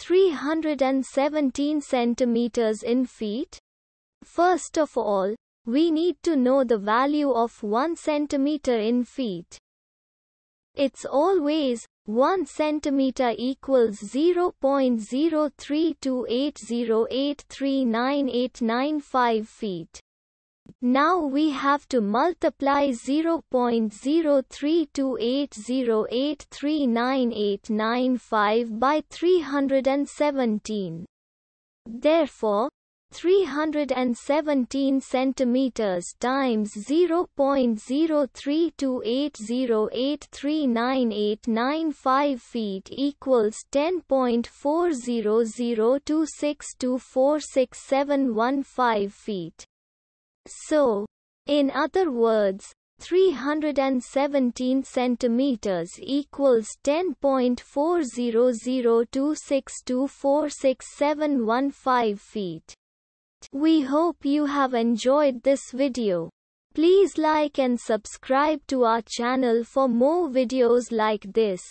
317 centimeters in feet? First of all, we need to know the value of 1 centimeter in feet. It's always 1 centimeter equals 0.03280839895 feet. Now we have to multiply 0.03280839895 by 317. Therefore, 317 centimeters times 0.03280839895 feet equals 10.40026246715 feet. So, in other words, 317 centimeters equals 10.40026246715 feet. We hope you have enjoyed this video. Please like and subscribe to our channel for more videos like this.